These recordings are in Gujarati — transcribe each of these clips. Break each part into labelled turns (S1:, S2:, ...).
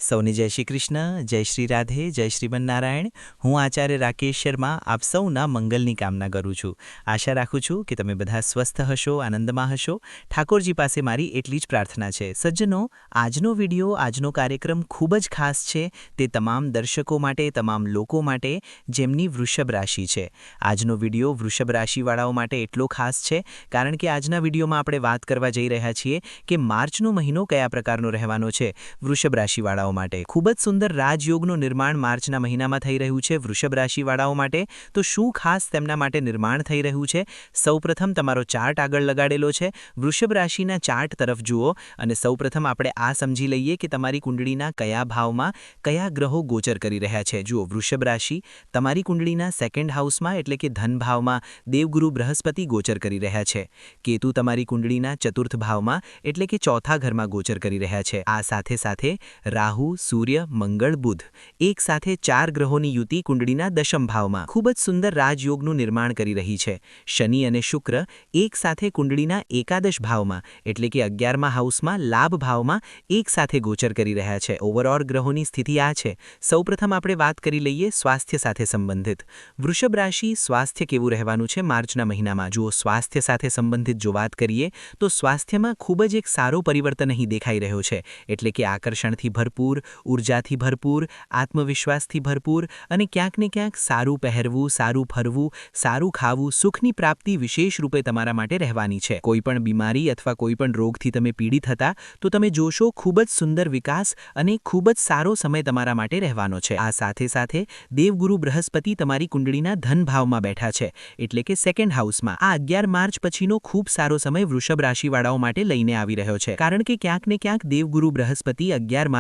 S1: સૌને જય શ્રી કૃષ્ણ, જય શ્રી રાધે, જય શ્રીમન નારાયણ. હું આચાર્ય રાકેશ શર્મા આપ સૌના મંગલની કામના કરું છું. આશા રાખું છું કે તમે બધા સ્વસ્થ હશો, આનંદમાં હશો. ઠાકોરજી પાસે મારી એટલી જ પ્રાર્થના છે. સજ્જનો, આજનો વિડીયો, આજનો કાર્યક્રમ ખૂબ જ ખાસ છે. તે તમામ દર્શકો માટે, તમામ લોકો માટે જેમની વૃષભ રાશિ છે. આજનો વિડીયો વૃષભ રાશિવાળાઓ માટે એટલો ખાસ છે કારણ કે આજના વિડીયોમાં આપણે વાત કરવા જઈ રહ્યા છીએ કે માર્ચનો મહિનો કયા પ્રકારનો રહેવાનો છે વૃષભ રાશિવાળાઓ માટે. ખૂબ જ સુંદર રાજયોગનું નિર્માણ માર્ચના મહિનામાં થઈ રહ્યું છે વૃષભ રાશિવાળાઓ માટે. તો શું ખાસ તેમના માટે નિર્માણ થઈ રહ્યું છે? સૌપ્રથમ તમારો ચાર્ટ આગળ લગાડેલો છે. વૃષભ રાશિના ચાર્ટ તરફ જુઓ અને સૌપ્રથમ આપણે આ સમજી લઈએ કે તમારી કુંડળીના કયા ભાવમાં કયા ગ્રહો ગોચર કરી રહ્યા છે. જુઓ, વૃષભ રાશિ તમારી કુંડળીના સેકન્ડ હાઉસમાં એટલે કે ધન ભાવમાં દેવગુરુ બૃહસ્પતિ ગોચર કરી રહ્યા છે. કેતુ તમારી કુંડળીના ચતુર્થ ભાવમાં એટલે કે ચોથા ઘરમાં ગોચર કરી રહ્યા છે. આ સાથે સાથે રાહુ, સૂર્ય, મંગળ, બુધ એક સાથે 4 ગ્રહોની યુતિ કુંડળીના દશમ ભાવમાં ખૂબ જ સુંદર રાજયોગનું નિર્માણ કરી રહી છે. શનિ અને શુક્ર એક સાથે કુંડળીના એકાદશ ભાવમાં એટલે કે 11મા હાઉસમાં લાભ ભાવમાં એક સાથે ગોચર કરી રહ્યા છે. ઓવરઓલ ગ્રહોની સ્થિતિ આ છે. સૌપ્રથમ આપણે વાત કરી લઈએ સ્વાસ્થ્ય સાથે સંબંધિત. વૃષભ રાશિ સ્વાસ્થ્ય કેવું રહેવાનું છે માર્ચના મહિનામાં? જુઓ, સ્વાસ્થ્ય સાથે સંબંધિત જો વાત કરીએ તો સ્વાસ્થ્યમાં ખૂબ જ એક સારો પરિવર્તન અહીં દેખાઈ રહ્યો છે. એટલે કે આકર્ષણથી ભરપૂર, ઉર્જાથી ભરપૂર, આત્મવિશ્વાસથી ભરપૂર અને ક્યાંક ને ક્યાંક સારું પહેરવું, સારું ફરવું, સારું ખાવું, સુખની પ્રાપ્તિ વિશેષ રૂપે તમારા માટે રહેવાની છે. કોઈપણ બીમારી અથવા કોઈપણ રોગથી તમે પીડિત હતા તો તમે જોશો ખૂબ જ સુંદર વિકાસ અને ખૂબ જ સારો સમય તમારા માટે રહેવાનો છે. આ સાથે સાથે દેવગુરુ બૃહસ્પતિ તમારી કુંડળીના ધન ભાવમાં બેઠા છે એટલે કે સેકન્ડ હાઉસમાં. આ 11 માર્ચ પછીનો ખૂબ સારો સમય વૃષભ રાશિવાળાઓ માટે લઈને આવી રહ્યો છે કારણ કે ક્યાંક ને ક્યાંક દેવગુરુ બૃહસ્પતિ 11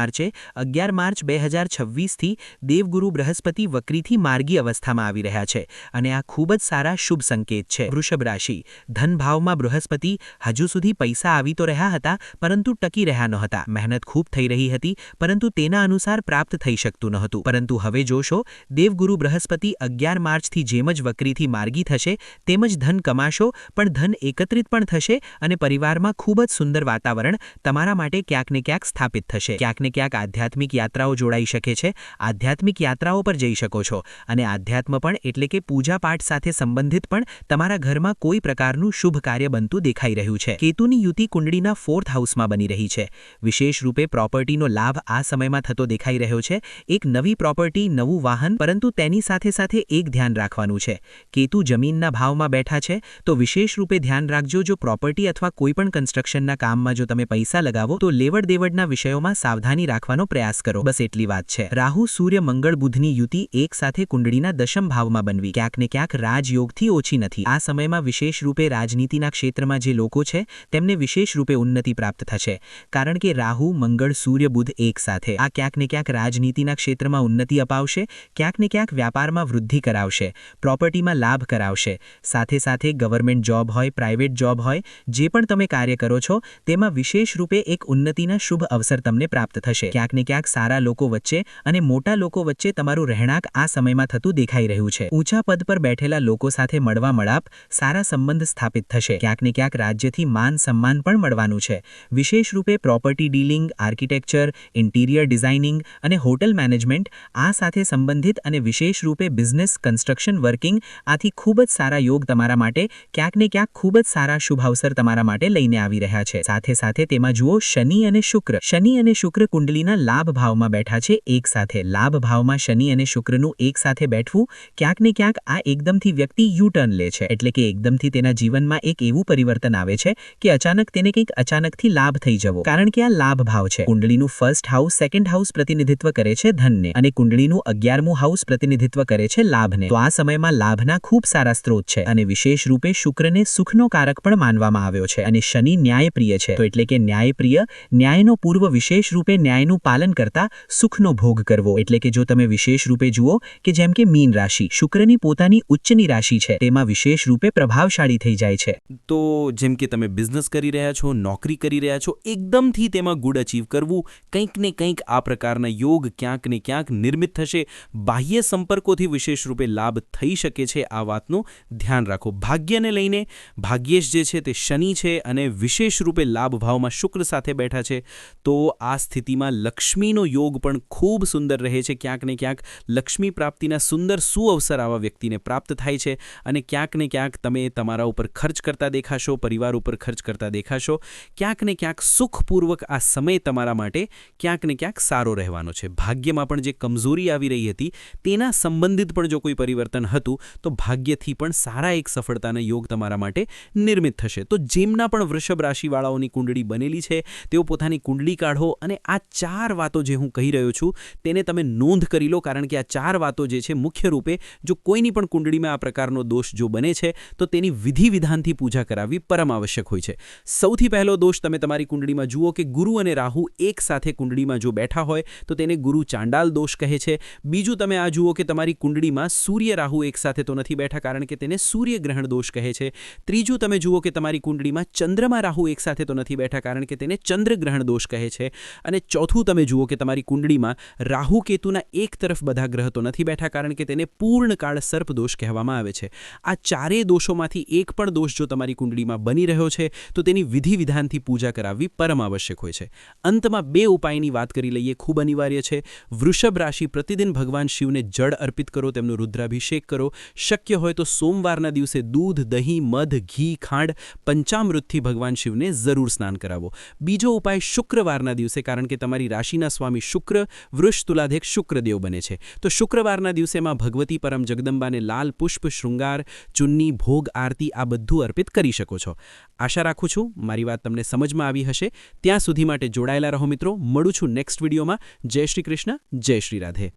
S1: માર્ચ 2026થી દેવગુરુ બૃહસ્પતિ વક્રીથી માર્ગી અવસ્થામાં આવી રહ્યા છે અને આ ખૂબ જ સારા શુભ સંકેત છે. વૃષભ રાશિ ધન ભાવમાં બૃહસ્પતિ હજુ સુધી પૈસા આવી તો રહ્યા હતા પરંતુ ટકી રહ્યા નહોતા. મહેનત ખૂબ થઈ રહી હતી પરંતુ તેના અનુસાર પ્રાપ્ત થઈ શકતું નહોતું. પરંતુ હવે જોશો, દેવગુરુ બૃહસ્પતિ 11 માર્ચથી જેમ જ વક્રીથી માર્ગી થશે તેમ જ ધન કમાશો, પણ ધન એકત્રિત પણ થશે અને પરિવારમાં ખૂબ જ સુંદર વાતાવરણ તમારા માટે ક્યાંક ને ક્યાંક સ્થાપિત થશે. ક્યાંક ને ક્યાંક આધ્યાત્મિક યાત્રાઓ જોડાઈ શકે છે. આધ્યાત્મિક યાત્રાઓ પર જઈ શકો છો અને આધ્યાત્મ પણ એટલે કે પૂજા પાઠ સાથે સંબંધિત પણ તમારા ઘરમાં કોઈ પ્રકારનું શુભ કાર્ય બનતું દેખાઈ રહ્યું છે. કેતુની યુતિ કુંડળીના 4th હાઉસમાં બની રહી છે. વિશેષ રૂપે પ્રોપર્ટીનો લાભ આ સમયમાં થતો દેખાઈ રહ્યો છે. એક નવી પ્રોપર્ટી, નવું વાહન, પરંતુ તેની સાથે સાથે એક ધ્યાન રાખવાનું છે. કેતુ જમીનના ભાવમાં બેઠા છે તો વિશેષ રૂપે ધ્યાન રાખજો. જો પ્રોપર્ટી અથવા કોઈપણ કન્સ્ટ્રક્શનના કામમાં જો તમે પૈસા લગાવો તો લેવડ દેવડના વિષયોમાં સાવધાની રાખવાનો પ્રયાસ કરો. બસ એટલી વાત છે. રાહુ, સૂર્ય, મંગળ, બુધની યુતિ એક સાથે કુંડળીના દશમ ભાવમાં બનવી ક્યાંક ને ક્યાંક રાજયોગથી ઓછી નથી. આ સમયમાં વિશેષ રૂપે રાજનીતિના ક્ષેત્રમાં જે લોકો છે તેમને વિશેષ રૂપે ઉન્નતિ પ્રાપ્ત થશે કારણ કે રાહુ, મંગળ, સૂર્ય, બુધ એક સાથે આ ક્યાંક ને ક્યાંક રાજનીતિના ક્ષેત્રમાં ઉન્નતિ અપાવશે, ક્યાંક ને ક્યાંક વ્યાપારમાં વૃદ્ધિ કરાવશે, પ્રોપર્ટીમાં લાભ કરાવશે. સાથે સાથે ગવર્મેન્ટ જોબ હોય, પ્રાઇવેટ જોબ હોય, જે પણ તમે કાર્ય કરો છો તેમાં વિશેષ રૂપે એક ઉન્નતિના શુભ અવસર તમને પ્રાપ્ત થશે. ક્યાંક ને ક્યાંક સારા લોકો વચ્ચે અને મોટા લોકો વચ્ચે તમારું રહેણાંક આ સમયમાં થતું દેખાઈ રહ્યું છે. ઊંચા પદ પર બેઠેલા લોકો સાથે મળવા મળાપ, સારા સંબંધ સ્થાપિત થશે. ક્યાંક ને ક્યાંક રાજ્યથી માન સન્માન પણ મળવાનું છે. વિશેષ રૂપે property dealing, architecture, interior designing અને હોટલ મેનેજમેન્ટ આ સાથે સંબંધિત અને વિશેષ રૂપે બિઝનેસ, કન્સ્ટ્રક્શન, વર્કિંગ આથી ખૂબ જ સારા યોગ તમારા માટે ક્યાંક ને ક્યાંક ખૂબ જ સારા શુભ અવસર તમારા માટે લઈને આવી રહ્યા છે. સાથે સાથે તેમાં જુઓ શનિ અને શુક્ર. શનિ અને શુક્ર કુંડલીના લાભ ભાવમાં બેઠા છે એક સાથે. લાભ ભાવમાં શનિ અને શુક્રનું એક સાથે બેઠવું ક્યાંક ને ક્યાંક આ એકદમથી વ્યક્તિ યુ ટર્ન લે છે એટલે કે એકદમથી તેના જીવનમાં એક એવું પરિવર્તન આવે છે કે અચાનક તેને કંઈક અચાનકથી લાભ થઈ જવો કારણ કે આ લાભ ભાવ છે. કુંડળીનું ફર્સ્ટ હાઉસ, સેકન્ડ હાઉસ પ્રતિનિધિત્વ કરે છે ધનને અને કુંડળીનું 11મું હાઉસ પ્રતિનિધિત્વ કરે છે લાભને. તો આ સમયમાં લાભના ખૂબ સારા સ્ત્રોત છે અને વિશેષ રૂપે શુક્રને સુખનો કારક પણ માનવામાં આવ્યો છે અને શનિ ન્યાયપ્રિય છે. તો એટલે કે ન્યાયપ્રિય, ન્યાયનો પૂર્વ વિશેષ રૂપે ન્યાયનું પાલન કરતા સુખનો ભોગ કરવો. એટલે કે જો તમે વિશેષ રૂપે જુઓ કે જેમ કે મીન રાશિ શુક્રની પોતાની ઉચ્ચની રાશિ છે તેમાં વિશેષ રૂપે પ્રભાવશાળી થઈ જાય છે.
S2: તો જેમ કે તમે બિઝનેસ કરી રહ્યા છો, નોકરી કરી રહ્યા છો, એકદમથી તેમાં ગુડ અચીવ કરવું, કંઈક ને કંઈક આ પ્રકારના યોગ ક્યાંક ને ક્યાંક નિર્મિત થશે. બાહ્ય સંપર્કોથી વિશેષ રૂપે લાભ થઈ શકે છે. આ વાતનું ધ્યાન રાખો. ભાગ્યને લઈને ભાગ્યેશ જે છે તે શનિ છે અને વિશેષ રૂપે લાભ ભાવમાં શુક્ર સાથે બેઠા છે. તો આ સ્થિતિમાં લક્ષ્મીનો યોગ પણ ખૂબ સુંદર રહે છે. ક્યાંક ને ક્યાંક લક્ષ્મી પ્રાપ્તિના સુંદર સુઅવસર આવા વ્યક્તિને પ્રાપ્ત થાય છે અને ક્યાંક ને ક્યાંક તમે તમારા ઉપર ખર્ચ કરતા દેખાશો, પરિવાર ઉપર ખર્ચ કરતા દેખાશો. ક્યાંક ને ક્યાંક સુખપૂર્વક આ સમય તમારા માટે ક્યાંક ને ક્યાંક સારો રહેવાનો છે. ભાગ્યમાં પણ જે કમજોરી આવી રહી હતી તેના સંબંધિત પણ જો કોઈ પરિવર્તન હતું તો ભાગ્યથી પણ સારા એક સફળતાના યોગ તમારા માટે નિર્મિત થશે. તો જેમના પણ વૃષભ રાશિવાળાઓની કુંડળી બનેલી છે તેઓ પોતાની કુંડળી કાઢો અને આ 4 વાતો જે હું કહી રહ્યો છું તેને તમે નોંધ કરી લો, કારણ કે આ 4 વાતો જે છે મુખ્ય રૂપે જો કોઈની પણ કુંડળીમાં આ પ્રકારનો દોષ જો બને છે તો તેની વિધિ વિધાનથી પૂજા કરાવવી પરમ આવશ્યક હોય છે. સૌથી પહેલો દોષ તમે તમારી કુંડળીમાં જુઓ કે ગુરુ અને રાહુ એક સાથે કુંડળીમાં જો બેઠા હોય તો તેને ગુરુ ચાંડાલ દોષ કહે છે. બીજું તમે આ જુઓ કે તમારી કુંડળીમાં સૂર્ય રાહુ એક સાથે તો નથી બેઠા, કારણ કે તેને સૂર્યગ્રહણ દોષ કહે છે. ત્રીજું તમે જુઓ કે તમારી કુંડળીમાં ચંદ્રમા રાહુ એક સાથે તો નથી બેઠા, કારણ કે તેને ચંદ્રગ્રહણ દોષ કહે છે. અને ચોથું તમે જુઓ કે તમારી કુંડળીમાં રાહુ કેતુના એક તરફ બધા ગ્રહ તો નથી બેઠા, કારણ કે તેને પૂર્ણકાળ સર્પ દોષ કહેવામાં આવે છે. આ ચારેય દોષોમાંથી એક પણ દોષ જો તમારી કુંડળીમાં બની રહ્યો છે તો તેની વિધિ વિધાનથી પૂજા કરાવવી પરમ આવશ્યક હોય છે. અંતમાં 2 ઉપાયની વાત કરી લઈએ, ખૂબ અનિવાર્ય છે. વૃષભ રાશિ પ્રતિદિન ભગવાન શિવને જળ અર્પિત કરો, તેમનો રુદ્રાભિષેક કરો. શક્ય હોય તો સોમવારના દિવસે દૂધ, દહીં, મધ, ઘી, ખાંડ, પંચામૃતથી ભગવાન શિવને જરૂર સ્નાન કરાવો. બીજો ઉપાય શુક્રવારના દિવસે, કારણ કે તમારી રાશિના સ્વામી શુક્ર વૃષ તુલાધેક શુક્રદેવ બને છે, તો શુક્રવારના દિવસેમાં ભગવતી પરમ જગદંબાને લાલ પુષ્પ, શૃંગાર, ચુન્ની, ભોગ, આરતી આ બધું અર્પિત કરી શકો છો. આશા રાખું છું મારી વાત તમને સમજમાં આવી હશે. ત્યાં સુધી માટે જોડાયેલા રહો મિત્રો. મળું છું નેક્સ્ટ વિડીયોમાં. જય શ્રી કૃષ્ણ, જય શ્રી રાધે.